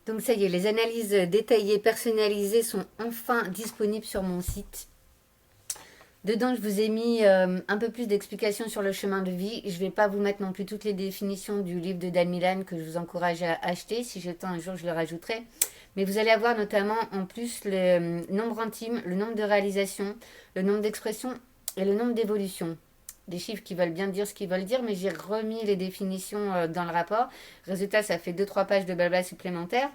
Donc ça y est, les analyses détaillées, personnalisées sont enfin disponibles sur mon site. Dedans, je vous ai mis un peu plus d'explications sur le chemin de vie. Je ne vais pas vous mettre non plus toutes les définitions du livre de Dan Milan que je vous encourage à acheter. Si j'ai le temps, un jour, je le rajouterai. Mais vous allez avoir notamment en plus le nombre intime, le nombre de réalisations, le nombre d'expressions et le nombre d'évolutions. Des chiffres qui veulent bien dire ce qu'ils veulent dire, mais j'ai remis les définitions dans le rapport. Résultat, ça fait 2-3 pages de blabla supplémentaires.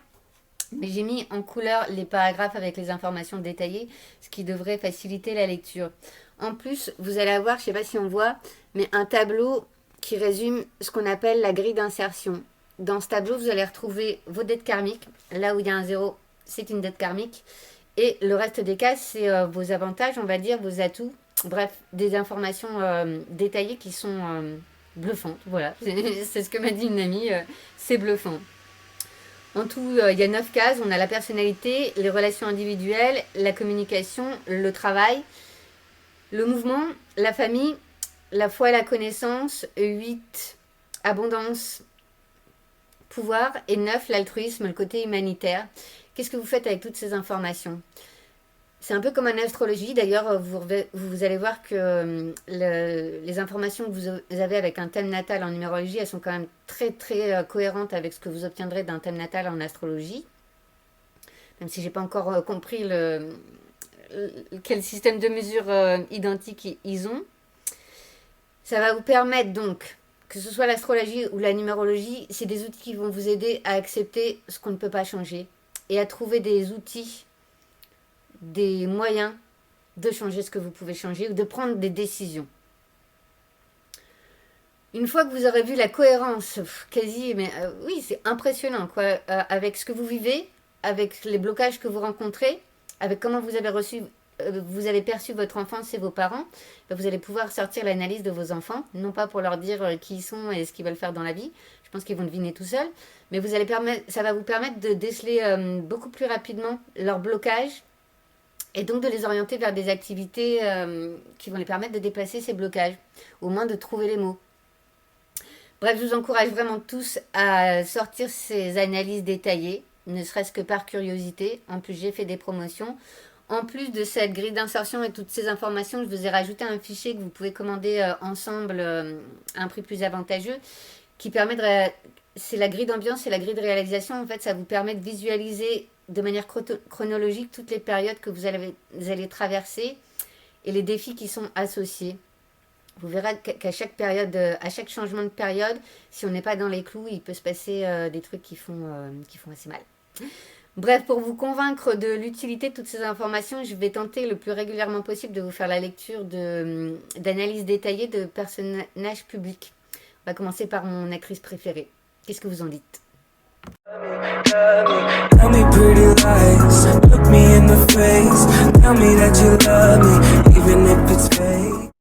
Mais j'ai mis en couleur les paragraphes avec les informations détaillées, ce qui devrait faciliter la lecture. En plus, vous allez avoir, je ne sais pas si on voit, mais un tableau qui résume ce qu'on appelle la grille d'insertion. Dans ce tableau, vous allez retrouver vos dettes karmiques. Là où il y a un zéro, c'est une dette karmique. Et le reste des cas, c'est vos avantages, on va dire, vos atouts. Bref, des informations détaillées qui sont bluffantes. Voilà, c'est ce que m'a dit une amie, c'est bluffant. En tout, il y a 9 cases. On a la personnalité, les relations individuelles, la communication, le travail, le mouvement, la famille, la foi et la connaissance, 8, abondance, pouvoir, et 9, l'altruisme, le côté humanitaire. Qu'est-ce que vous faites avec toutes ces informations ? C'est un peu comme en astrologie. D'ailleurs, vous allez voir que les informations que vous avez avec un thème natal en numérologie, elles sont quand même très très cohérentes avec ce que vous obtiendrez d'un thème natal en astrologie. Même si j'ai pas encore compris quel système de mesure identique ils ont. Ça va vous permettre donc, que ce soit l'astrologie ou la numérologie, c'est des outils qui vont vous aider à accepter ce qu'on ne peut pas changer et à trouver des outils, des moyens de changer ce que vous pouvez changer ou de prendre des décisions. Une fois que vous aurez vu la cohérence, quasi, mais oui, c'est impressionnant, quoi, avec ce que vous vivez, avec les blocages que vous rencontrez, avec comment vous avez perçu votre enfance et vos parents, vous allez pouvoir sortir l'analyse de vos enfants, non pas pour leur dire qui ils sont et ce qu'ils veulent faire dans la vie, je pense qu'ils vont deviner tout seuls, mais ça va vous permettre de déceler beaucoup plus rapidement leurs blocages, et donc de les orienter vers des activités qui vont les permettre de déplacer ces blocages, au moins de trouver les mots. Bref, je vous encourage vraiment tous à sortir ces analyses détaillées, ne serait-ce que par curiosité. En plus, j'ai fait des promotions. En plus de cette grille d'insertion et toutes ces informations, je vous ai rajouté un fichier que vous pouvez commander ensemble à un prix plus avantageux, qui permet c'est la grille d'ambiance et la grille de réalisation. En fait, ça vous permet de visualiser de manière chronologique toutes les périodes que vous allez traverser et les défis qui sont associés. Vous verrez qu'à chaque période, à chaque changement de période, si on n'est pas dans les clous, il peut se passer des trucs qui font assez mal. Bref, pour vous convaincre de l'utilité de toutes ces informations, je vais tenter le plus régulièrement possible de vous faire la lecture d'analyses détaillées de personnages publics. On va commencer par mon actrice préférée. Qu'est-ce que vous en dites ? Tell me pretty lies,